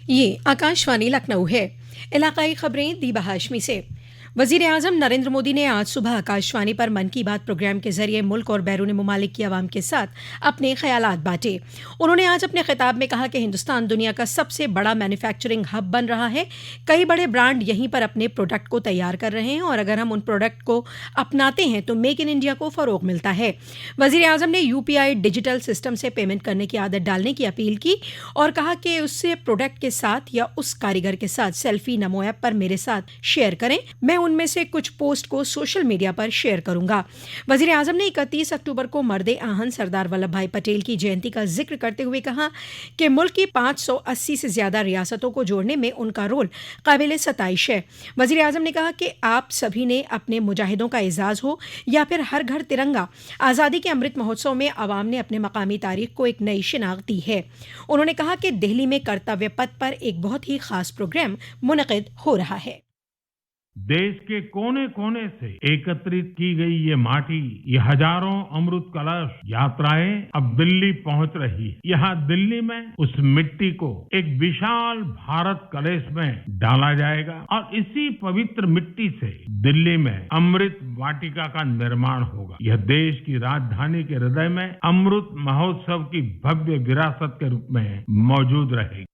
ये आकाशवाणी लखनऊ है। इलाकाई खबरें दीबा हाशमी से। वज़ीर आज़म नरेंद्र मोदी ने आज सुबह आकाशवाणी पर मन की बात प्रोग्राम के जरिए मुल्क और बैरून ममालिक की आवाम के साथ अपने ख्यालात बांटे। उन्होंने आज अपने खिताब में कहा कि हिंदुस्तान दुनिया का सबसे बड़ा मैन्युफैक्चरिंग हब बन रहा है। कई बड़े ब्रांड यहीं पर अपने प्रोडक्ट को तैयार कर रहे हैं और अगर हम उन प्रोडक्ट को अपनाते हैं तो मेक इन इंडिया को फ़रोग़ मिलता है। वज़ीर आज़म ने UPI डिजिटल सिस्टम से पेमेंट करने की आदत डालने की अपील की और कहा कि उससे प्रोडक्ट के साथ या उस कारीगर के साथ सेल्फी नमो ऐप पर मेरे साथ शेयर करें, मैं उनमें से कुछ पोस्ट को सोशल मीडिया पर शेयर करूंगा। वज़ीर आज़म ने 31 अक्टूबर को मर्दे आहन सरदार वल्लभ भाई पटेल की जयंती का जिक्र करते हुए कहा कि मुल्क की 580 से ज़्यादा रियासतों को जोड़ने में उनका रोल काबिल सताइश है। वज़ीर आज़म ने कहा कि आप सभी ने अपने मुजाहिदों का एजाज़ हो या फिर हर घर तिरंगा, आज़ादी के अमृत महोत्सव में आवाम ने अपने मकामी तारीख को एक नई शिनाख्त दी है। उन्होंने कहा कि दिल्ली में कर्तव्य पथ पर एक बहुत ही खास प्रोग्राम मुनक़िद हो रहा है। देश के कोने कोने से एकत्रित की गई ये माटी, ये हजारों अमृत कलश यात्राएं अब दिल्ली पहुंच रही है। यहाँ दिल्ली में उस मिट्टी को एक विशाल भारत कलश में डाला जाएगा और इसी पवित्र मिट्टी से दिल्ली में अमृत वाटिका का निर्माण होगा। यह देश की राजधानी के हृदय में अमृत महोत्सव की भव्य विरासत के रूप में मौजूद रहेगी।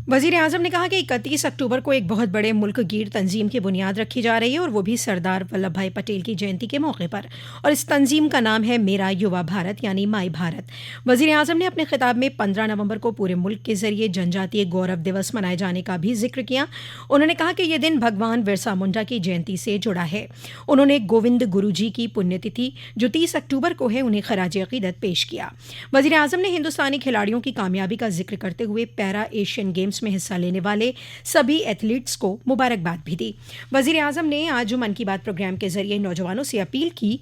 वज़ीर आज़म ने कहा कि 31 अक्टूबर को एक बहुत बड़े मुल्क गीर तंजीम की बुनियाद रखी जा रही है और वो भी सरदार वल्लभ भाई पटेल की जयंती के मौके पर, और इस तंजीम का नाम है मेरा युवा भारत यानी माई भारत। वज़ीर आज़म ने अपने खिताब में 15 नवंबर को पूरे मुल्क के जरिए जनजातीय गौरव दिवस मनाए जाने का भी जिक्र किया। उन्होंने कहा कि यह दिन भगवान बिरसा मुंडा की जयंती से जुड़ा है। उन्होंने गोविंद गुरु जी की पुण्यतिथि जो 30 अक्टूबर को है उन्हें खराज अकीदत पेश किया। वज़ीर आज़म ने हिंदुस्तानी खिलाड़ियों की कामयाबी का जिक्र करते हुए पैरा एशियन गेम्स में हिस्सा लेने वाले सभी एथलीट्स को मुबारकबाद भी दी। वज़ीर आज़म ने आज मन की बात प्रोग्राम के जरिए नौजवानों से अपील की।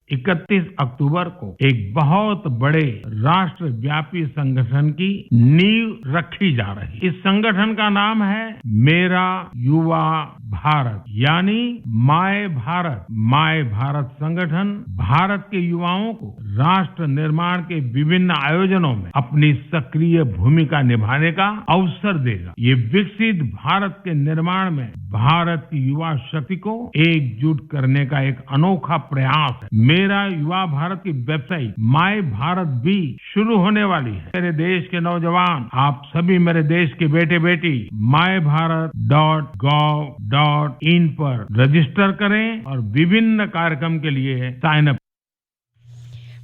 31 अक्टूबर को एक बहुत बड़े राष्ट्रव्यापी संगठन की नींव रखी जा रही है। इस संगठन का नाम है मेरा युवा भारत यानी माय भारत। माय भारत संगठन भारत के युवाओं को राष्ट्र निर्माण के विभिन्न आयोजनों में अपनी सक्रिय भूमिका निभाने का अवसर देगा। ये विकसित भारत के निर्माण में भारत की युवा शक्ति को एकजुट करने का एक अनोखा प्रयास है। मेरा युवा भारत की वेबसाइट माय भारत भी शुरू होने वाली है। मेरे देश के नौजवान, आप सभी मेरे देश के बेटे बेटी mybharat.gov.in पर रजिस्टर करें और विभिन्न कार्यक्रम के लिए साइन अप।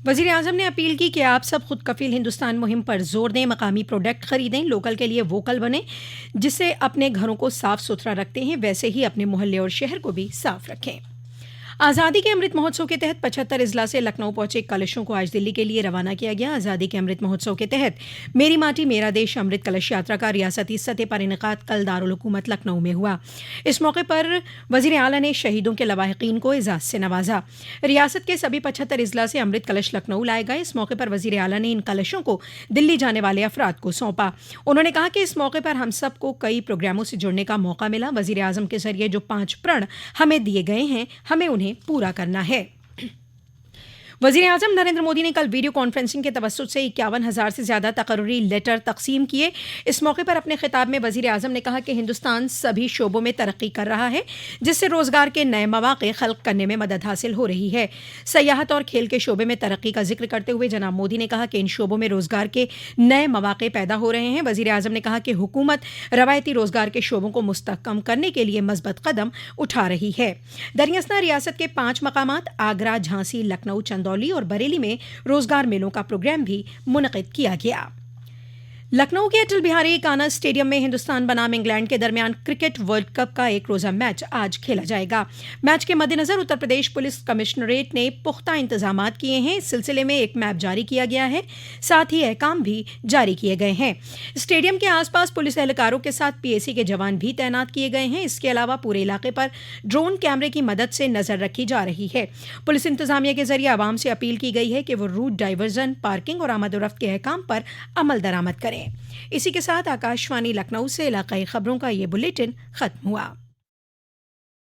वज़ीर आज़म ने अपील की कि आप सब खुद कफील हिंदुस्तान मुहिम पर जोर दें, मकामी प्रोडक्ट खरीदें, लोकल के लिए वोकल बनें। जिससे अपने घरों को साफ सुथरा रखते हैं वैसे ही अपने मोहल्ले और शहर को भी साफ रखें। आज़ादी के अमृत महोत्सव के तहत 75 अजला से लखनऊ पहुंचे कलशों को आज दिल्ली के लिए रवाना किया गया। आज़ादी के अमृत महोत्सव के तहत मेरी माटी मेरा देश अमृत कलश यात्रा का रियासती सतह पर इनेकाद कल दारुल हुकूमत लखनऊ में हुआ। इस मौके पर वज़ीर आला ने शहीदों के लवाहिकीन को एजाज़ से नवाजा। रियासत के सभी 75 अजला से अमृत कलश लखनऊ लाए गए। इस मौके पर वज़ीर आला ने इन कलशों को दिल्ली जाने वाले अफराद को सौंपा। उन्होंने कहा कि इस मौके पर हम सबको कई प्रोग्रामों से जुड़ने का मौका मिला। वज़ीर आज़म के जरिए जो 5 प्रण हमें दिए गए हैं हमें उन्हें पूरा करना है। वज़ीर आज़म नरेंद्र मोदी ने कल वीडियो कॉन्फ्रेंसिंग के तवस्सुत से 51,000 से ज़्यादा तकर्रुरी लेटर तक़सीम किए। इस मौके पर अपने खिताब में वज़ीर आज़म ने कहा कि हिंदुस्तान सभी शोबों में तरक्की कर रहा है जिससे रोज़गार के नए मौक़े ख़ल्क़ करने में मदद हासिल हो रही है। सयाहत और खेल के शोबे में तरक्की का जिक्र करते हुए जनाब मोदी ने कहा कि इन शोबों में रोज़गार के नए मौक़े पैदा हो रहे हैं। वज़ीर आज़म ने कहा कि हुकूमत रवायती रोज़गार के शोबों को मुस्तहकम करने के लिए मज़बूत कदम उठा रही है। दरियासना रियासत के 5 मकामात आगरा, झांसी, लखनऊ, चंदौली और बरेली में रोजगार मेलों का प्रोग्राम भी मुनक़िद किया गया। लखनऊ के अटल बिहारी काना स्टेडियम में हिंदुस्तान बनाम इंग्लैंड के दरमियान क्रिकेट वर्ल्ड कप का एक रोज़ा मैच आज खेला जाएगा। मैच के मद्देनज़र उत्तर प्रदेश पुलिस कमिश्नरेट ने पुख्ता इंतजाम किए हैं। इस सिलसिले में एक मैप जारी किया गया है, साथ ही अहकाम भी जारी किए गए हैं। स्टेडियम के आसपास पुलिस एहलकारों के साथ PAC के जवान भी तैनात किए गए हैं। इसके अलावा पूरे इलाके पर ड्रोन कैमरे की मदद से नजर रखी जा रही है। पुलिस इंतजामिया के जरिए आवाम से अपील की गई है कि वो रूट डाइवर्जन, पार्किंग और आमद-ओ-रफ्त के अहकाम पर अमल दरामद करें। इसी के साथ आकाशवाणी लखनऊ से इलाकाई खबरों का ये बुलेटिन खत्म हुआ।